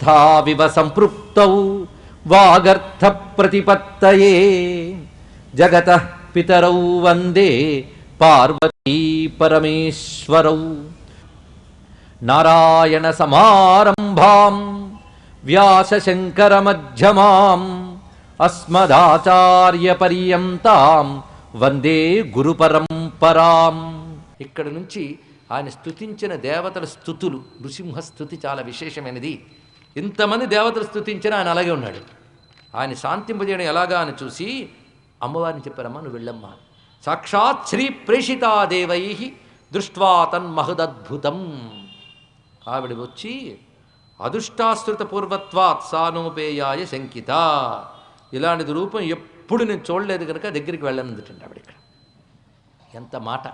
వాగర్థావివ సంపృక్తౌ వాగర్థ ప్రతిపత్తయే జగతః పితరౌ వందే పార్వతీ పరమేశ్వరౌ. నారాయణ సమారంభాం వ్యాసశంకర మధ్యమాం అస్మదాచార్య పర్యంతాం వందే గురు పరంపరాం. ఇక్కడ నుంచి ఆయన స్తుతించిన దేవతల స్తుతులు, నృసింహ స్తుతి చాలా విశేషమైనది. ఇంతమంది దేవతలు స్తుతించిన ఆయన అలాగే ఉన్నాడు. ఆయన శాంతింపజేయడం ఎలాగా అని చూసి అమ్మవారిని చెప్పారమ్మా, నువ్వు వెళ్ళమ్మా. సాక్షాత్ శ్రీ ప్రేషితాదేవై దృష్ట్వా తన్మహదద్భుతం. ఆవిడ వచ్చి అదుష్టాశ్రుత పూర్వత్వాత్ సానోపేయాయ శంకిత, ఇలాంటి రూపం ఎప్పుడు నేను చూడలేదు కనుక దగ్గరికి వెళ్ళనుందిటండి ఆవిడ. ఇక్కడ ఎంత మాట!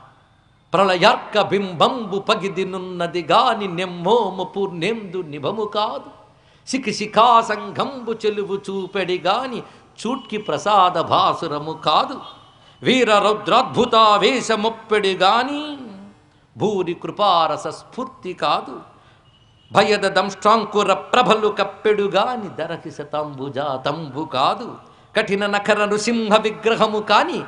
ప్రళయార్క బింబంబు పగిదినున్నది గాని నెమ్మోము పూర్ణేందు నిభము కాదు, శిఖిశిఖా సంఘంబు చెలువు చూపెడి గాని చూట్కి ప్రసాద భాసురము కాదు, వీర రౌద్రాద్భుతావేశమొప్పెడి గాని భూరి కృపారస స్ఫూర్తి కాదు, భయద దంష్టాంకుర ప్రభలు కప్పెడు గాని ధరకి శతంబుజాతంబు కాదు, కఠిన నఖర నృసింహ విగ్రహము కాని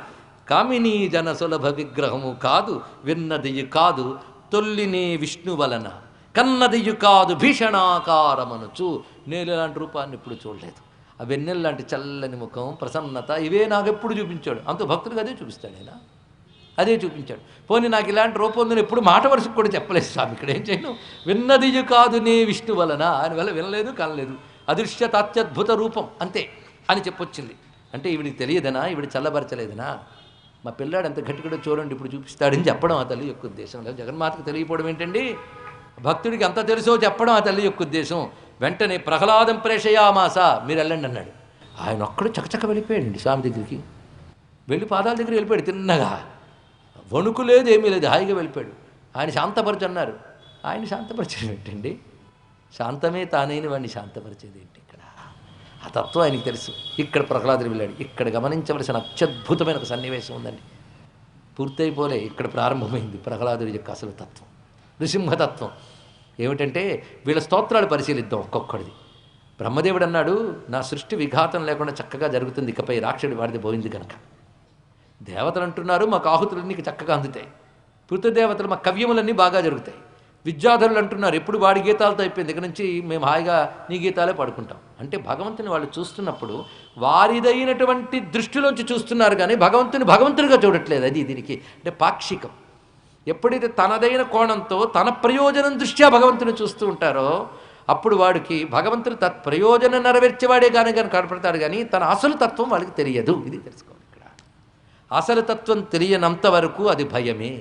కామినీ జన సులభ విగ్రహము కాదు, విన్నదియు కాదు తొల్లినే విష్ణు వలన, కన్నదియు కాదు భీషణాకారమనుచు. నేను ఇలాంటి రూపాన్ని ఇప్పుడు చూడలేదు. ఆ వెన్నెల లాంటి చల్లని ముఖం, ప్రసన్నత, ఇవే నాకు ఎప్పుడు చూపించాడు. అంత భక్తుడికి అదే చూపిస్తాడు ఆయన, అదే చూపించాడు. పోనీ నాకు ఇలాంటి రూపం ఉందని ఎప్పుడు మాట వరుసకు కూడా చెప్పలేదు స్వామి. ఇక్కడ ఏం చేయను, విన్నదియు కాదు నే విష్ణు వలన, ఆయన వల్ల వినలేదు కనలేదు, అదృశ్యత అత్యద్భుత రూపం అంతే అని చెప్పొచ్చింది. అంటే ఈవిడికి తెలియదనా, ఈవిడ చల్లబరచలేదనా? మా పిల్లాడు ఎంత గట్టిగా చూడండి ఇప్పుడు చూపిస్తాడని చెప్పడం ఆ తల్లి యొక్క ఉద్దేశం. లేదు జగన్మాతకు తెలియకపోవడం ఏంటండి, భక్తుడికి అంత తెలుసో చెప్పడం ఆ తల్లి యొక్క ఉద్దేశం. వెంటనే ప్రహ్లాదం ప్రేషయామాస, మీరు వెళ్ళండి అన్నాడు. ఆయన ఒక్కడు చకచక వెళ్ళిపోయాడండి స్వామి దగ్గరికి. వెళ్ళి పాదాల దగ్గరికి వెళ్ళిపోయాడు తిన్నగా, వణుకు లేదు ఏమీ లేదు, హాయిగా వెళ్ళిపోయాడు. ఆయన శాంతపరచు అన్నారు, ఆయన శాంతపరిచేది ఏంటండి? శాంతమే తానైన వాడిని శాంతపరిచేది ఏంటి? ఇక్కడ ఆ తత్వం ఆయనకి తెలుసు. ఇక్కడ ప్రహ్లాదుడు వెళ్ళాడు. ఇక్కడ గమనించవలసిన అత్యద్భుతమైన ఒక సన్నివేశం ఉందండి. పూర్తయిపోలే, ఇక్కడ ప్రారంభమైంది ప్రహ్లాదుడి యొక్క అసలు తత్వం, నృసింహతత్వం. ఏమిటంటే వీళ్ళ స్తోత్రాలు పరిశీలిద్దాం ఒక్కొక్కడిది. బ్రహ్మదేవుడు అన్నాడు, నా సృష్టి విఘాతం లేకుండా చక్కగా జరుగుతుంది, ఇకపై రాక్షసుడి వాడిది పోయింది కనుక. దేవతలు అంటున్నారు మాకు ఆహుతులన్నీ చక్కగా అందుతాయి, పృథ్వదేవతలు మా కవ్యములన్నీ బాగా జరుగుతాయి. విద్యాధరులు అంటున్నారు ఎప్పుడు వాడి గీతాలతో అయిపోయింది, ఇక నుంచి మేము హాయిగా నీ గీతాలే పడుకుంటాం. అంటే భగవంతుని వాళ్ళు చూస్తున్నప్పుడు వారిదైనటువంటి దృష్టిలోంచి చూస్తున్నారు, కానీ భగవంతుని భగవంతునిగా చూడట్లేదు. అది దీనికి అంటే పాక్షికం. ఎప్పుడైతే తనదైన కోణంతో తన ప్రయోజనం దృష్ట్యా భగవంతుని చూస్తూ ఉంటారో అప్పుడు వాడికి భగవంతుడు ప్రయోజనం నెరవేర్చేవాడే కానీ కనపడతాడు, కానీ తన అసలు తత్వం వాళ్ళకి తెలియదు. ఇది తెలుసుకోవాలి. ఇక్కడ అసలు తత్వం తెలియనంత వరకు అది భయమే.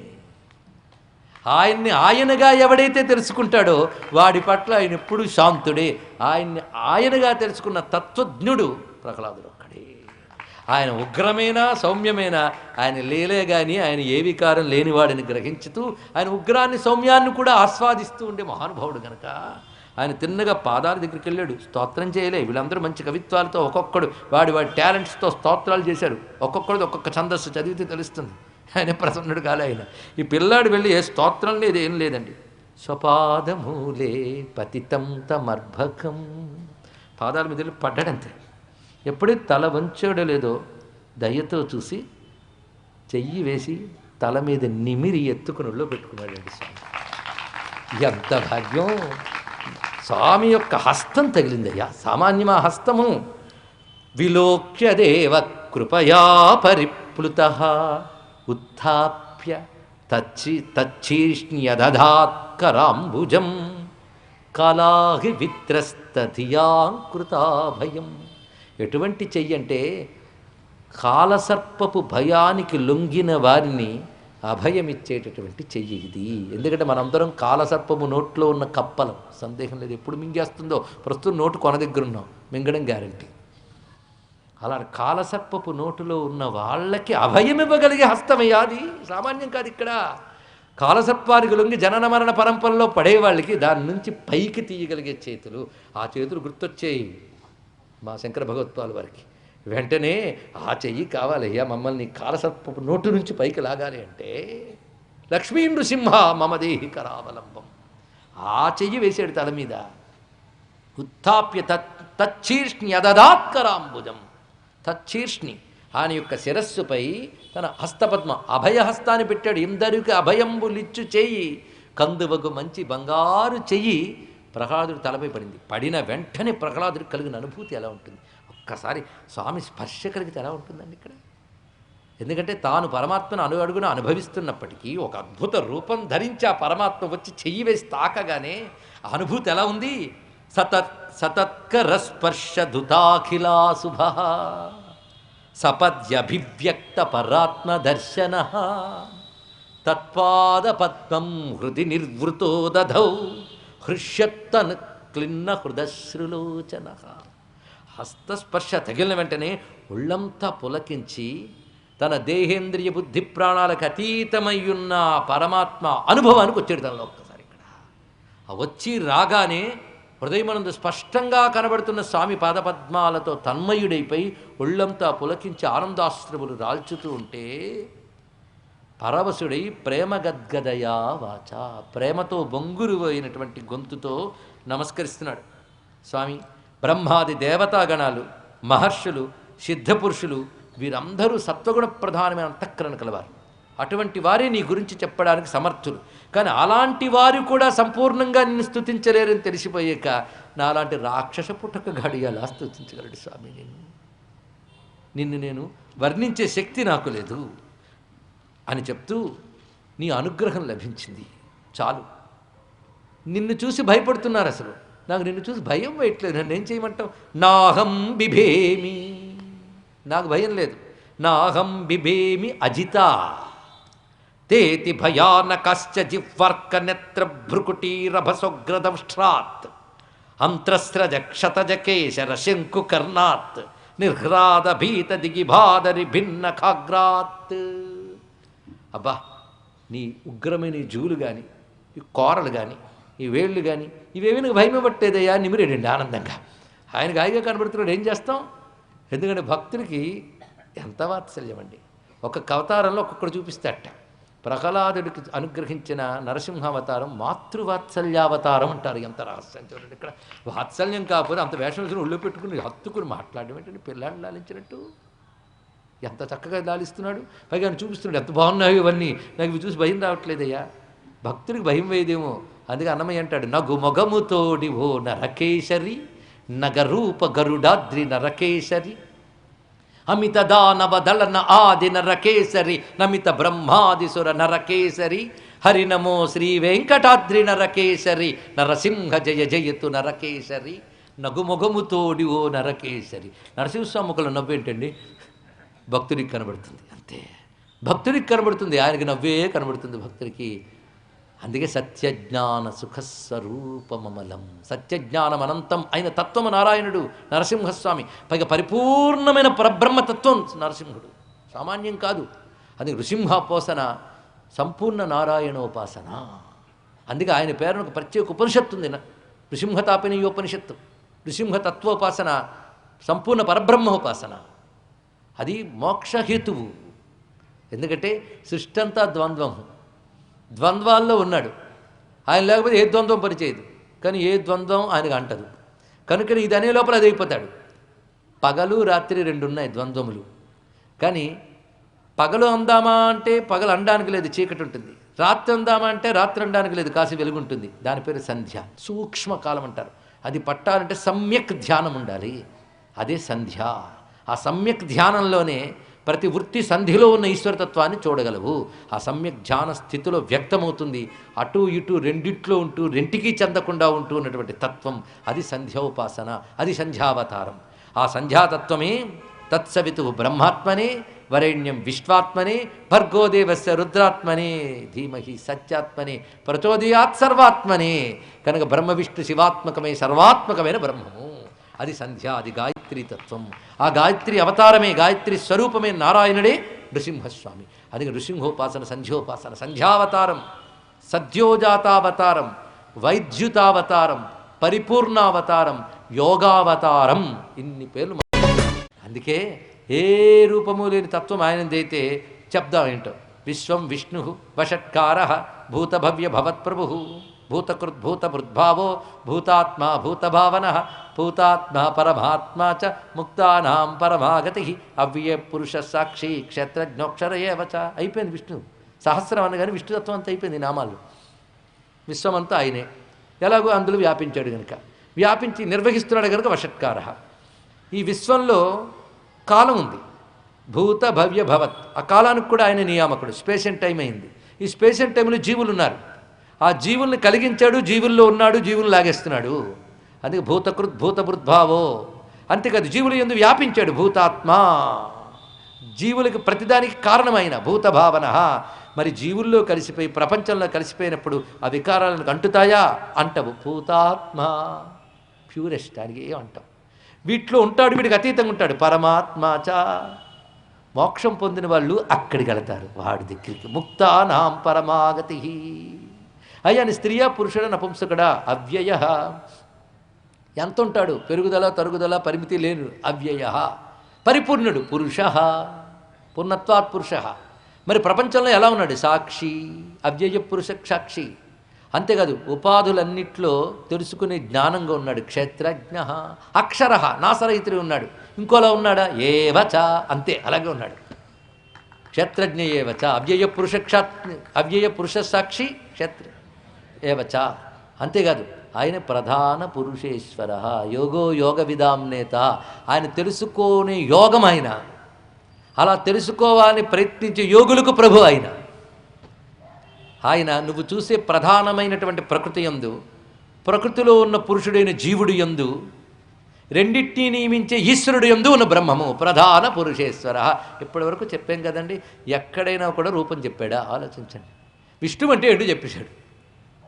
ఆయన్ని ఆయనగా ఎవడైతే తెలుసుకుంటాడో వాడి పట్ల ఆయన ఎప్పుడు శాంతుడే. ఆయన్ని ఆయనగా తెలుసుకున్న తత్వజ్ఞుడు ప్రహ్లాదుడు ఒక్కడే. ఆయన ఉగ్రమైన సౌమ్యమైన ఆయన లేలే కానీ ఆయన ఏ వికారం లేనివాడిని గ్రహించుతూ ఆయన ఉగ్రాన్ని సౌమ్యాన్ని కూడా ఆస్వాదిస్తూ ఉండే మహానుభావుడు కనుక ఆయన తిన్నగా పాదాల దగ్గరికి వెళ్ళాడు. స్తోత్రం చేయలే. వీళ్ళందరూ మంచి కవిత్వాలతో ఒక్కొక్కడు వాడి టాలెంట్స్తో స్తోత్రాలు చేశారు. ఒక్కొక్కడిది ఒక్కొక్క ఛందస్సు చదివితే తెలుస్తుంది. ఆయన ప్రసన్నుడు కాలే. ఆయన ఈ పిల్లాడు వెళ్ళి ఏ స్తోత్రం లేదు, ఏం లేదండి. స్వపాదమూలే పతితం తమర్భకం, పాదాల మీద వెళ్ళి పడ్డాడంతే. ఎప్పుడైతే తల వంచాడో లేదో దయ్యతో చూసి చెయ్యి వేసి తల మీద నిమిరి ఎత్తుకునిలో పెట్టుకున్నాడండి స్వామి. ఎంత భాగ్యం! స్వామి యొక్క హస్తం తగిలిందయ్యా, సామాన్యమా హస్తము. విలోక్య దేవ కృపయా పరిప్లుత ఉత్థాప్య తచ్చీష్ణ్యదధాత్కరాంబుజం కలాహి విత్రస్తధియాంకృతాభయం. ఎటువంటి చెయ్యి అంటే కాలసర్పపు భయానికి లొంగిన వారిని అభయమిచ్చేటటువంటి చెయ్యి ఇది. ఎందుకంటే మనందరం కాలసర్పము నోట్లో ఉన్న కప్పలం, సందేహం లేదు. ఎప్పుడు మింగేస్తుందో ప్రస్తుతం నోటు కొన దగ్గర ఉన్నాం, మింగడం గ్యారంటీ. అలా కాలసర్పపు నోటులో ఉన్న వాళ్ళకి అభయం ఇవ్వగలిగే హస్తమయ్యా అది, సామాన్యం కాదు. ఇక్కడ కాలసర్పానికి లొంగి జనన మరణ పరంపరలో పడేవాళ్ళకి దాని నుంచి పైకి తీయగలిగే చేతులు, ఆ చేతులు గుర్తొచ్చేయి మా శంకర భగవత్పాల్ వారికి. వెంటనే ఆ చెయ్యి కావాలయ్యా, మమ్మల్ని కాలసర్పపు నోటు నుంచి పైకి లాగాలి అంటే లక్ష్మీ నృసింహ మమదేహి కరావలంబం. ఆ చెయ్యి వేసాడు తల మీద. ఉత్థాప్య తచ్చీర్ష్ణ్యదదాత్కరాంబుజం. తచ్చీర్ష్ణి ఆయన యొక్క శిరస్సుపై తన హస్తపద్మ అభయహస్తాన్ని పెట్టాడు. ఇందరికి అభయంబులిచ్చు చెయ్యి కందువగు మంచి బంగారు చెయ్యి ప్రహ్లాదుడి తలపై పడింది. పడిన వెంటనే ప్రహ్లాదుడికి కలిగిన అనుభూతి ఎలా ఉంటుంది? ఒక్కసారి స్వామి స్పర్శ కలిగితే ఎలా ఉంటుందండి ఇక్కడ? ఎందుకంటే తాను పరమాత్మను అడుగడుగున అనుభవిస్తున్నప్పటికీ ఒక అద్భుత రూపం ధరించి ఆ పరమాత్మ వచ్చి చెయ్యి వేసి తాకగానే ఆ అనుభూతి ఎలా ఉంది? సతత్కరస్పర్శధుతాఖిలా శుభ సపద్యభివ్యక్త పరాత్మ దర్శన తత్పాద పద్మం హృది నిర్వృతో దధౌ హృష్యత్తను క్లిన్న హృదశ్రులోచన. హస్తస్పర్శ తగిలిన వెంటనే ఒళ్ళంతా పులకించి తన దేహేంద్రియ బుద్ధి ప్రాణాలకు అతీతమయ్యున్న పరమాత్మ అనుభవానికి వచ్చాడు తనలో. ఒక్కసారి ఇక్కడ వచ్చి రాగానే హృదయమనందు స్పష్టంగా కనబడుతున్న స్వామి పాదపద్మాలతో తన్మయుడైపోయి ఒళ్ళంతా పులకించి ఆనందాశ్రములు రాల్చుతూ ఉంటే పరవశుడై ప్రేమ గద్గదయా వాచ, ప్రేమతో బొంగురు అయినటువంటి గొంతుతో నమస్కరిస్తున్నాడు. స్వామి, బ్రహ్మాది దేవతాగణాలు, మహర్షులు, సిద్ధపురుషులు వీరందరూ సత్వగుణ ప్రధానమైన అంతఃకరణ కలవారు. అటువంటి వారే నీ గురించి చెప్పడానికి సమర్థులు. కానీ అలాంటి వారు కూడా సంపూర్ణంగా నిన్ను స్తుతించలేరని తెలిసిపోయాక నాలాంటి రాక్షస పుట్టకగాడు ఎలా స్తుతించగలడు స్వామి? నిన్ను నేను వర్ణించే శక్తి నాకు లేదు అని చెప్తూ నీ అనుగ్రహం లభించింది చాలు. నిన్ను చూసి భయపడుతున్నారు. అసలు నాకు నిన్ను చూసి భయం వేయట్లేదు. నన్ను ఏం చేయమంటావు? నాహం బిభేమి, నాకు భయం లేదు. నాహం బిభేమి అజిత తేతి భయానకశ్చ జిహ్వర్క నేత్ర భ్రుకుటీరభసోగ్రదంష్ట్రాత్ అంత్రస్రజ క్షతజ కేశర శంకు కర్ణాత్ నిర్హ్రాద భీత దిగిభాదరి భిన్న ఖాగ్రాత్. అబ్బా, నీ ఉగ్రమైన ఈ జూలు కానీ, ఈ కోరలు కానీ, ఈ వేళ్ళు కానీ ఇవేమీ నాకు భయం పట్టేదయ్యా. నిమిరేడండి ఆనందంగా. ఆయనకు హాయిగా కనబడుతున్నాడు. ఏం చేస్తాం? ఎందుకంటే భక్తుడికి ఎంత వాత్సల్యం అండి. ఒక్కొక్క అవతారంలో ఒక్కొక్కడు చూపిస్తాట. ప్రహ్లాదుడికి అనుగ్రహించిన నరసింహావతారం మాతృవాత్సల్యావతారం అంటారు. ఎంత రహస్యం చూడండి. ఇక్కడ వాత్సల్యం కాకపోతే అంత వేషం వేసుకుని ఒళ్ళు పెట్టుకుని హత్తుకుని మాట్లాడడం ఏంటంటే పిల్లాడిని లాలించినట్టు ఎంత చక్కగా లాలిస్తున్నాడు. పైగా ఆయన చూపిస్తున్నాడు ఎంత బాగున్నాయి ఇవన్నీ. నాకు ఇవి చూసి భయం రావట్లేదయ్యా. భక్తుడికి భయం వేయదేమో. అందుకే అన్నమయ్య అంటాడు, నగు మొగముతోడి ఓ నరకేశరి నగరూప గరుడాద్రి నరకేశరి అమిత దానవదళన ఆది నరకేసరి నమిత బ్రహ్మాదిసుర నరకేసరి హరి నమో శ్రీ వెంకటాద్రి నరకేసరి నరసింహ జయ జయతు నరకేసరి నగుమొగముతోడి ఓ నరకేసరి. నరసింహస్వామి ముఖంలో నవ్వేంటండి? భక్తుడికి కనబడుతుంది. అంతే, భక్తుడికి కనబడుతుంది. ఆయనకి నవ్వే కనబడుతుంది భక్తుడికి. అందుకే సత్యజ్ఞాన సుఖస్వరూపమమలం, సత్యజ్ఞానం అనంతం అయిన తత్వము నారాయణుడు నరసింహస్వామి. పైగా పరిపూర్ణమైన పరబ్రహ్మతత్వం నరసింహుడు, సామాన్యం కాదు. అది నృసింహోపాసన సంపూర్ణ నారాయణోపాసన. అందుకే ఆయన పేరును ఒక ప్రత్యేక ఉపనిషత్తు ఉంది, నృసింహతాపిని ఉపనిషత్తు. నృసింహతత్వోపాసన సంపూర్ణ పరబ్రహ్మోపాసన. అది మోక్షహేతువు. ఎందుకంటే సృష్టి అంతా ద్వంద్వం, ద్వంద్వాల్లో ఉన్నాడు ఆయన. లేకపోతే ఏ ద్వంద్వం పనిచేయదు. కానీ ఏ ద్వంద్వం ఆయనకు అంటదు. కనుక ఇది అనే లోపల అది అయిపోతాడు. పగలు రాత్రి రెండు ఉన్నాయి ద్వంద్వములు. కానీ పగలు అందామా అంటే పగలు అనడానికి లేదు, చీకటి ఉంటుంది. రాత్రి అందామా అంటే రాత్రి అనడానికి లేదు, కాసి వెలుగుంటుంది. దాని పేరు సంధ్య, సూక్ష్మకాలం అంటారు. అది పట్టాలంటే సమ్యక్ ధ్యానం ఉండాలి. అదే సంధ్య. ఆ సమ్యక్ ధ్యానంలోనే ప్రతి వృత్తి సంధిలో ఉన్న ఈశ్వరతత్వాన్ని చూడగలవు. ఆ సమ్యక్ ధ్యాన స్థితిలో వ్యక్తమవుతుంది. అటు ఇటు రెండిట్లో ఉంటూ రెంటికి చెందకుండా ఉంటూ ఉన్నటువంటి తత్వం అది సంధ్యోపాసన, అది సంధ్యావతారం. ఆ సంధ్యాతత్వమే తత్సవితు బ్రహ్మాత్మనే వరేణ్యం విశ్వాత్మనే భర్గోదేవస్య రుద్రాత్మనే ధీమహి సత్యాత్మనే ప్రచోదయాత్ సర్వాత్మనే. కనుక బ్రహ్మ విష్ణు శివాత్మకమే సర్వాత్మకమైన బ్రహ్మము. అది సంధ్య, అది గాయత్రీ తత్వం. ఆ గాయత్రి అవతారమే, గాయత్రి స్వరూపమే నారాయణుడే నృసింహస్వామి. అది నృసింహోపాసన, సంధ్యోపాసన. సంధ్యావతారం, సద్యోజాతావతారం, వైద్యుతావతారం, పరిపూర్ణావతారం, యోగావతారం, ఇన్ని పేర్లు. అందుకే ఏ రూపము లేని తత్వం ఆయనదైతే చెప్దాం ఏంటో. విశ్వం విష్ణు వషట్కార భూతభవ్య భవత్ప్రభు భూతకృద్భూతభృద్భావో భూతాత్మ భూతభావన భూతాత్మ పరమాత్మా చ ముక్తానాం పరమాగతి అవ్యయ పురుష సాక్షి క్షేత్రజ్ఞోక్షర ఏవచ. అయిపోయింది విష్ణు సహస్రం అనగానే విష్ణుతత్వం అంతా అయిపోయింది నామాలు. విశ్వమంతా ఆయనే, ఎలాగో అందులో వ్యాపించాడు కనుక, వ్యాపించి నిర్వహిస్తున్నాడు కనుక వషట్కార. ఈ విశ్వంలో కాలం ఉంది, భూత భవ్య భవత్, ఆ కాలానికి కూడా ఆయన నియామకుడు. స్పేస్ అండ్ టైం అయింది. ఈ స్పేస్ అండ్ టైంలో జీవులు ఉన్నారు, ఆ జీవుల్ని కలిగించాడు, జీవుల్లో ఉన్నాడు, జీవులు లాగేస్తున్నాడు. అందుకే భూతకృత్ భూతభృద్భావో. అంతేకాదు జీవులు యందు వ్యాపించాడు భూతాత్మ, జీవులకు ప్రతిదానికి కారణమైన భూతభావన. మరి జీవుల్లో కలిసిపోయి ప్రపంచంలో కలిసిపోయినప్పుడు ఆ వికారాలను అంటుతాయా? అంటవు. భూతాత్మ ప్యూరెస్ట్, దానికి ఏం అంటాం. వీటిలో ఉంటాడు, వీడికి అతీతంగా ఉంటాడు. పరమాత్మాచ, మోక్షం పొందిన వాళ్ళు అక్కడికి వెళతారు వాడి దగ్గరికి. ముక్తానాం పరమాగతి. అయ్యాని స్త్రీయా పురుషుడ నపుంసకుడా అవ్యయ. ఎంత ఉంటాడు? పెరుగుదల తరుగుదల పరిమితి లేను అవ్యయ. పరిపూర్ణుడు పురుష, పూర్ణత్వాత్ పురుష. మరి ప్రపంచంలో ఎలా ఉన్నాడు? సాక్షి, అవ్యయ పురుష సాక్షి. అంతేకాదు ఉపాధులన్నిట్లో తెలుసుకునే జ్ఞానంగా ఉన్నాడు. క్షేత్రజ్ఞ, అక్షర, నాసరహితుడు ఉన్నాడు. ఇంకోలా ఉన్నాడా? ఏవచ, అంతే అలాగే ఉన్నాడు. క్షేత్రజ్ఞ ఏవచ, అవ్యయ పురుష సాక్షి క్షేత్ర ఏవచ. అంతేకాదు ఆయన ప్రధాన పురుషేశ్వర, యోగో యోగ విదాం నేత. ఆయన తెలుసుకోనే యోగం ఆయన, అలా తెలుసుకోవాలని ప్రయత్నించే యోగులకు ప్రభు ఆయన. ఆయన నువ్వు చూసే ప్రధానమైనటువంటి ప్రకృతి యందు, ప్రకృతిలో ఉన్న పురుషుడైన జీవుడు యందు, రెండింటినీ నియమించే ఈశ్వరుడు యందు ఉన్న బ్రహ్మము ప్రధాన పురుషేశ్వర. ఇప్పటి వరకు చెప్పాం కదండి, ఎక్కడైనా కూడా రూపం చెప్పాడా? ఆలోచించండి. విష్ణువు అంటే ఏంటో చెప్పేశాడు.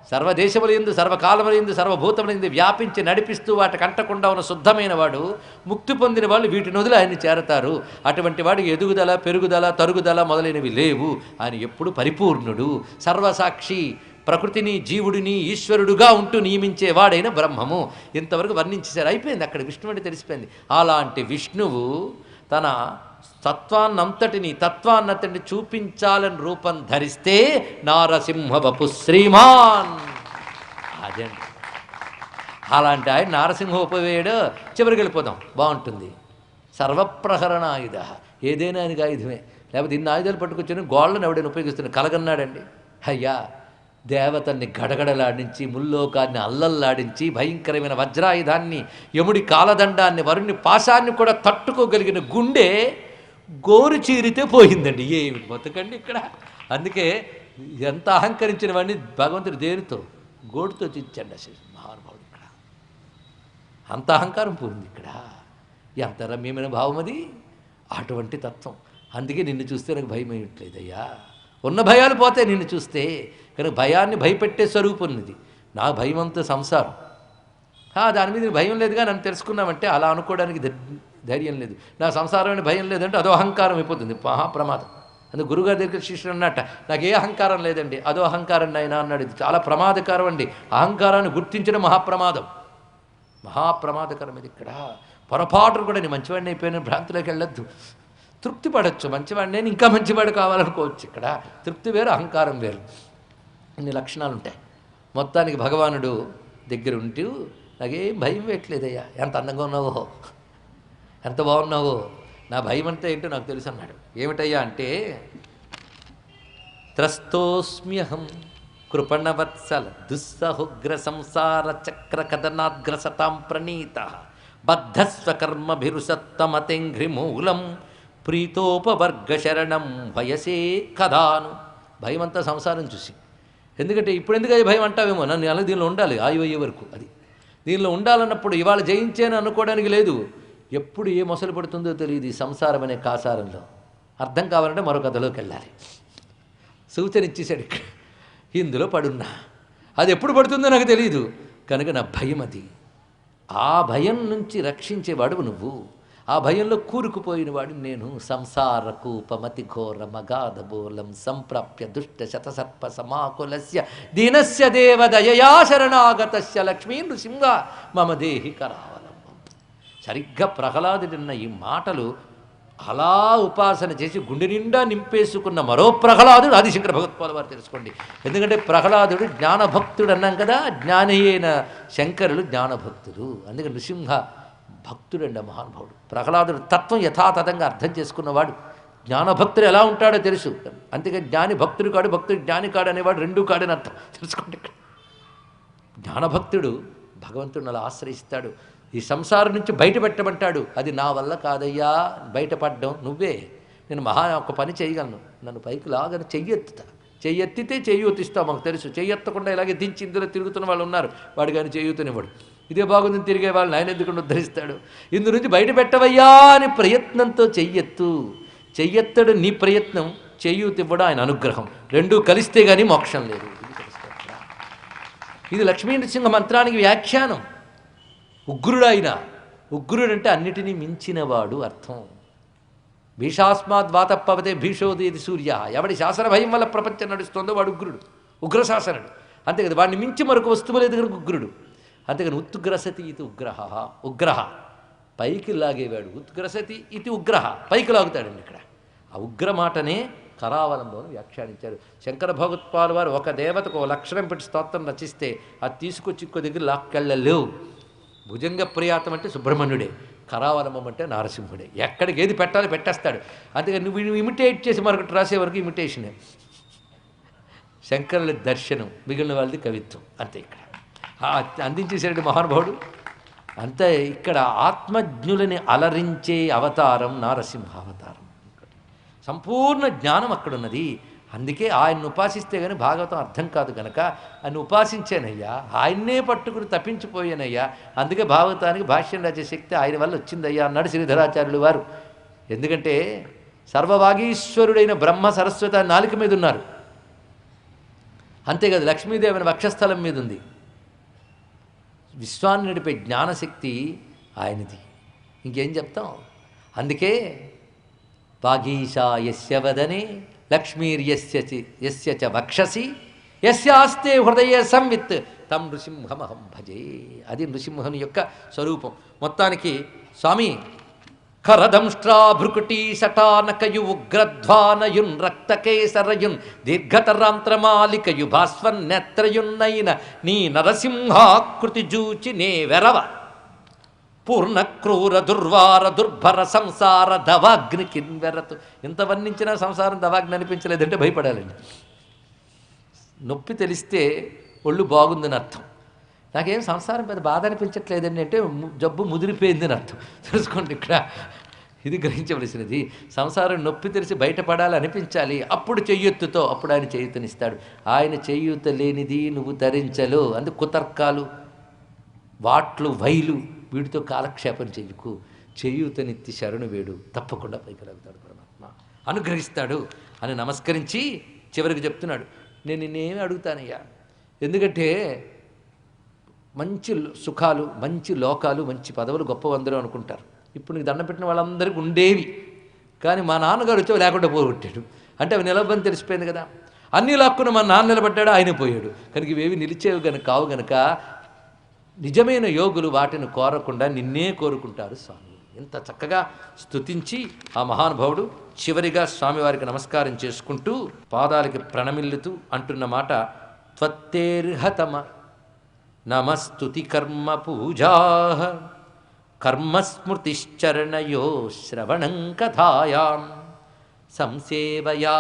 సర్వదేశముల యందు, సర్వకాలముల యందు, సర్వభూతముల యందు వ్యాపించి నడిపిస్తూ వాటికి అంటకుండా ఉన్న శుద్ధమైన వాడు. ముక్తి పొందిన వాళ్ళు వీటి నదులు ఆయన్ని చేరతారు. అటువంటి వాడికి ఎదుగుదల పెరుగుదల తరుగుదల మొదలైనవి లేవు. ఆయన ఎప్పుడు పరిపూర్ణుడు, సర్వసాక్షి, ప్రకృతిని జీవుడిని ఈశ్వరుడుగా ఉంటూ నియమించేవాడైన బ్రహ్మము. ఇంతవరకు వర్ణించేశారు, అయిపోయింది. అక్కడ విష్ణువు అంటే తెలిసిపోయింది. అలాంటి విష్ణువు తన తత్వాన్నంతటిని చూపించాలని రూపం ధరిస్తే నారసింహ వపు శ్రీమాన్. అదండి, అలాంటి ఆయన నారసింహ ఉపవేయుడు. చివరికి వెళ్ళిపోదాం, బాగుంటుంది. సర్వప్రహరణ ఆయుధ, ఏదైనా ఆయనకి ఆయుధమే. లేకపోతే ఇన్ని ఆయుధాలు పట్టుకొచ్చిన గోళ్ళను ఎవడైనా ఉపయోగిస్తున్నాడు? కలగన్నాడండి. అయ్యా, దేవతల్ని గడగడలాడించి, ముల్లోకాన్ని అల్లల్లాడించి, భయంకరమైన వజ్రాయుధాన్ని, యముడి కాలదండాన్ని, వరుణ్ణి పాశాన్ని కూడా తట్టుకోగలిగిన గుండె గోరు చీరితే పోయిందండి. ఏమి బతుకండి ఇక్కడ. అందుకే ఎంత అహంకరించిన వాడిని భగవంతుడు దేనితో? గోడుతో చిచ్చాడు అసలు మహానుభావుడు. ఇక్కడ అంత అహంకారం పోయింది. ఇక్కడ ఎంత రమ్యమైన భావం అది, అటువంటి తత్వం. అందుకే నిన్ను చూస్తే నాకు భయం అయ్యట్లేదయ్యా. ఉన్న భయాలు పోతాయి నిన్ను చూస్తే, కానీ భయాన్ని భయపెట్టే స్వరూపం ఇది. నా భయం అంతా సంసారం. దాని మీద భయం లేదుగా నన్ను తెలుసుకున్నామంటే అలా అనుకోవడానికి ధైర్యం లేదు. నా సంసారమైన భయం లేదంటే అదో అహంకారం అయిపోతుంది, మహాప్రమాదం. అందుకు గురుగారి దగ్గర శిష్యుడు అన్నట్ట, నాకు ఏ అహంకారం లేదండి, అదో అహంకారం అయినా అన్నాడు. ఇది చాలా ప్రమాదకరం అండి. అహంకారాన్ని గుర్తించడం మహాప్రమాదం, మహాప్రమాదకరం ఇది. ఇక్కడ పొరపాటును కూడా నేను మంచివాడిని అయిపోయిన భ్రాంతిలోకి వెళ్ళొద్దు. తృప్తి పడవచ్చు, మంచివాడిని నేను ఇంకా మంచివాడు కావాలనుకోవచ్చు. ఇక్కడ తృప్తి వేరు, అహంకారం వేరు. ఇన్ని లక్షణాలు ఉంటాయి. మొత్తానికి భగవానుడు దగ్గర ఉంటూ నాకేం భయం వేయట్లేదయ్యా, ఎంత అందంగా ఉన్నావో, ఎంత బాగున్నావో, నా భయం అంటే ఏంటో నాకు తెలుసు అన్నాడు. ఏమిటయ్యా అంటే, త్రస్తోస్మ్యహం కృపణవత్సల దుస్సహుగ్ర సంసార చక్ర కథనాగ్రసతాం ప్రణీత బద్ధస్వకర్మభిరుసత్తమతేంఘ్రిమూలం ప్రీతోపవర్గ శరణం భయసే కదాను. భయం అంతా సంసారం చూసి. ఎందుకంటే ఇప్పుడు ఎందుకు అది భయం అంటావేమో, నన్ను అలా దీనిలో ఉండాలి ఆయువు అయ్యే వరకు. అది దీనిలో ఉండాలన్నప్పుడు ఇవాళ జయించేని అనుకోవడానికి లేదు. ఎప్పుడు ఏ మొసలు పడుతుందో తెలియదు ఈ సంసారం అనే కాసారంలో. అర్థం కావాలంటే మరో కథలోకి వెళ్ళాలి. సూచన ఇచ్చేసాడు, ఇక్కడ ఇందులో పడున్నా, అది ఎప్పుడు పడుతుందో నాకు తెలియదు కనుక నా భయం అది. ఆ భయం నుంచి రక్షించేవాడు నువ్వు, ఆ భయంలో కూరుకుపోయిన వాడు నేను. సంసార కూపమతి ఘోర మగాధబోలం సంప్రాప్య దుష్ట శతసర్ప సమాకులస్య దీనస్య దేవదయయా శరణాగతస్య లక్ష్మీ నృసింహ మమ దేహి కరావలంబం. సరిగ్గా ప్రహ్లాదుడున్న ఈ మాటలు అలా ఉపాసన చేసి గుండె నిండా నింపేసుకున్న మరో ప్రహ్లాదుడు ఆదిశంకర భగవత్పాల వారు తెలుసుకోండి. ఎందుకంటే ప్రహ్లాదుడు జ్ఞానభక్తుడు అన్నాం కదా, జ్ఞాని అయిన శంకరులు జ్ఞానభక్తులు. అందుకే నృసింహ భక్తుడండి మహానుభావుడు. ప్రహ్లాదుడు తత్వం యథాతథంగా అర్థం చేసుకున్నవాడు. జ్ఞానభక్తుడు ఎలా ఉంటాడో తెలుసు. అందుకే జ్ఞాని భక్తుడు కాడు, భక్తుడు జ్ఞాని కాడు అనేవాడు రెండూ కాడని అర్థం తెలుసుకోండి. ఇక్కడ జ్ఞానభక్తుడు భగవంతుడిని అలా ఆశ్రయిస్తాడు. ఈ సంసారం నుంచి బయటపెట్టమంటాడు. అది నా వల్ల కాదయ్యా బయటపడ్డం, నువ్వే. నేను ఒక పని చేయగలను, నన్ను పైకి లాగని చెయ్యెత్తుతా. చెయ్యెత్తితే చెయ్యూతిస్తావు, మాకు తెలుసు. చెయ్యెత్తకుండా ఇలాగే దించి ఇందులో తిరుగుతున్న వాళ్ళు ఉన్నారు, వాడు కానీ చెయ్యూతనివ్వడు. ఇదే బాగుందని తిరిగే వాళ్ళని ఆయన ఎందుకు ఉద్ధరిస్తాడు? ఇందు నుంచి బయట పెట్టవయ్యా అని ప్రయత్నంతో చెయ్యెత్తడు నీ ప్రయత్నం, చెయ్యూతివ్వడం ఆయన అనుగ్రహం. రెండూ కలిస్తే కానీ మోక్షం లేదు. ఇది లక్ష్మీ నృసింహ మంత్రానికి వ్యాఖ్యానం. ఉగ్రుడైన, ఉగ్రుడంటే అన్నిటినీ మించినవాడు అర్థం. భీషాస్మాద్ వాతప్పవతే భీషోదేది సూర్య. ఎవడి శాసన భయం వల్ల ప్రపంచం నడుస్తుందో వాడు ఉగ్రుడు, ఉగ్రశాసనుడు. అంతే కదా, వాడిని మించి మరొక వస్తువు లేదు కనుక ఉగ్రుడు. అంతేకాని ఉత్గ్రసతి ఇది ఉగ్రహ పైకి లాగేవాడు. ఉత్గ్రసతి ఇది ఉగ్రహ పైకి లాగుతాడండి. ఇక్కడ ఆ ఉగ్ర మాటనే కరావలంలో వ్యాఖ్యానించారు శంకర భగవత్పాల్ వారు. ఒక దేవతకు ఒక లక్షణం పెట్టి స్తోత్రం రచిస్తే అది తీసుకొచ్చి ఇంకో దగ్గర లాక్కెళ్ళలేవు. భుజంగ ప్రియాతం అంటే సుబ్రహ్మణ్యుడే, కరావలంబం అంటే నారసింహుడే. ఎక్కడికి ఏది పెట్టాలో పెట్టేస్తాడు. అందుకని నువ్వు ఇమిటేట్ చేసి మరొకటి రాసే వరకు ఇమిటేషనే. శంకరుల దర్శనం, మిగిలిన వాళ్ళది కవిత్వం. అంతే ఇక్కడ అందించేసాడు మహానుభావుడు. అంతే ఇక్కడ ఆత్మజ్ఞులని అలరించే అవతారం నారసింహ అవతారం. సంపూర్ణ జ్ఞానం అక్కడున్నది. అందుకే ఆయన్ని ఉపాసిస్తే కానీ భాగవతం అర్థం కాదు కనుక ఆయన ఉపాసించానయ్యా, ఆయన్నే పట్టుకుని తప్పించిపోయానయ్యా. అందుకే భాగవతానికి భాష్యం రాసే శక్తి ఆయన వల్ల వచ్చిందయ్యా అన్నాడు శ్రీధరాచార్యులు వారు. ఎందుకంటే సర్వవాగీశ్వరుడైన బ్రహ్మ సరస్వతి నాలుక మీద ఉన్నారు. అంతేకాదు లక్ష్మీదేవిని వక్షస్థలం మీద ఉంది. విశ్వాన్ని నడిపే జ్ఞానశక్తి ఆయనది. ఇంకేం చెప్తాం? అందుకే వాగీశా యస్య వదనే లక్ష్మీర్యస్య చ వక్షసి యస్యాస్తే హృదయ సంవిత్ తం నృసింహమహం భజే. అది నృసింహుని యొక్క స్వరూపం. మొత్తానికి స్వామి ఖరదంష్ట్రాభృకుటీ శటానకయు ఉగ్రధ్వానయున్ రక్తకేసరయున్ దీర్ఘతరాంత్రమాలికయు భాస్వన్నెత్రయున్నైన నీ నరసింహాకృతి జూచి నే వెరవ పూర్ణ క్రూర దుర్వార దుర్భర సంసార దవాగ్ని కిన్వెరతు. ఎంత వర్ణించినా సంసారం దవాగ్ని అనిపించలేదంటే భయపడాలండి. నొప్పి తెలిస్తే ఒళ్ళు బాగుందని అర్థం. నాకేం సంసారం పెద్ద బాధ అనిపించట్లేదండి అంటే జబ్బు ముదిరిపోయిందని అర్థం. తెలుసుకోండి ఇక్కడ ఇది గ్రహించవలసినది. సంసారం నొప్పి తెలిసి బయటపడాలి అనిపించాలి. అప్పుడు చెయ్యొత్తుతో అప్పుడు ఆయన చేయూతనిస్తాడు. ఆయన చేయూత లేనిది నువ్వు ధరించలు. అందుకు కుతర్కాలు, వాట్లు, వైలు వీటితో కాలక్షేపం చెయ్యకు. చేయూతనిత్తి శరణు వేడు, తప్పకుండా పైకి లాగుతాడు పరమాత్మ, అనుగ్రహిస్తాడు అని నమస్కరించి చివరికి చెప్తున్నాడు, నేను నిన్నేమి అడుగుతానయ్యా, ఎందుకంటే మంచి సుఖాలు, మంచి లోకాలు, మంచి పదవులు గొప్పవందరూ అనుకుంటారు. ఇప్పుడు నీకు దండం పెట్టిన వాళ్ళందరికీ ఉండేవి, కానీ మా నాన్నగారు వచ్చి లేకుండా పోగొట్టాడు అంటే అవి నిలబని తెలిసిపోయింది కదా. అన్నీ లాక్కున్న మా నాన్న నిలబడ్డాడు, ఆయన పోయాడు. కనుక ఇవేవి నిలిచేవి కనుక కావు గనక నిజమైన యోగులు వాటిని కోరకుండా నిన్నే కోరుకుంటారు స్వామి. ఇంత చక్కగా స్తుతించి ఆ మహానుభావుడు చివరిగా స్వామివారికి నమస్కారం చేసుకుంటూ పాదాలకి ప్రణమిల్లుతూ అంటున్న మాట, త్వత్తేర్హతమ నమస్తుతి కర్మ పూజా కర్మస్మృతిశ్చరణయో శ్రవణం కథాయాం సంసేవయా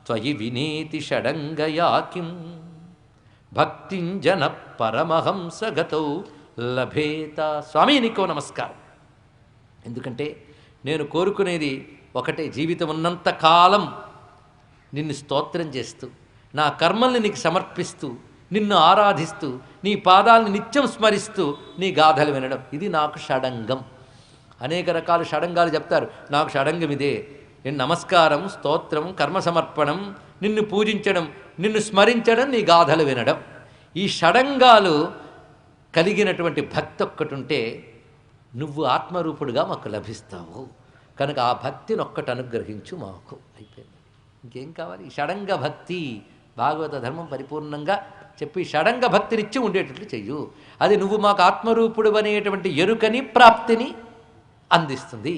త్వయి వినేతి షడంగయా కిం భక్తింజన పరమహంసగతౌ లభేత. స్వామి నీకో నమస్కారం. ఎందుకంటే నేను కోరుకునేది ఒకటే, జీవితం ఉన్నంత కాలం నిన్ను స్తోత్రం చేస్తూ, నా కర్మల్ని నీకు సమర్పిస్తూ, నిన్ను ఆరాధిస్తూ, నీ పాదాలను నిత్యం స్మరిస్తూ నీ గాథలు వినడం, ఇది నాకు షడంగం. అనేక రకాల షడంగాలు చెప్తారు. నాకు షడంగం ఇదే, నమస్కారం, స్తోత్రం, కర్మ సమర్పణం, నిన్ను పూజించడం, నిన్ను స్మరించడం, నీ గాథలు వినడం. ఈ షడంగాలు కలిగినటువంటి భక్తి ఒక్కటి ఉంటే నువ్వు ఆత్మరూపుడుగా మాకు లభిస్తావు. కనుక ఆ భక్తిని ఒక్కటి అనుగ్రహించు మాకు. అయిపోయింది, ఇంకేం కావాలి? ఈ షడంగ భక్తి భాగవత ధర్మం పరిపూర్ణంగా చెప్పి షడంగ భక్తినిచ్చి ఉండేటట్లు చెయ్యు. అది నువ్వు మాకు ఆత్మరూపుడు అనేటువంటి ఎరుకని, ప్రాప్తిని అందిస్తుంది.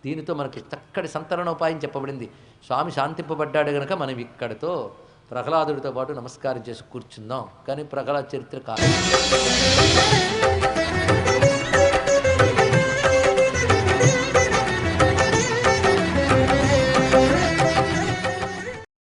దీనితో మనకి చక్కటి సంతరణోపాయం చెప్పబడింది. స్వామి శాంతింపబడ్డాడు గనక మనం ఇక్కడితో ప్రహ్లాదుడితో పాటు నమస్కారం చేసి కూర్చుందాం. కానీ ప్రహ్లాద చరిత్ర కాదు.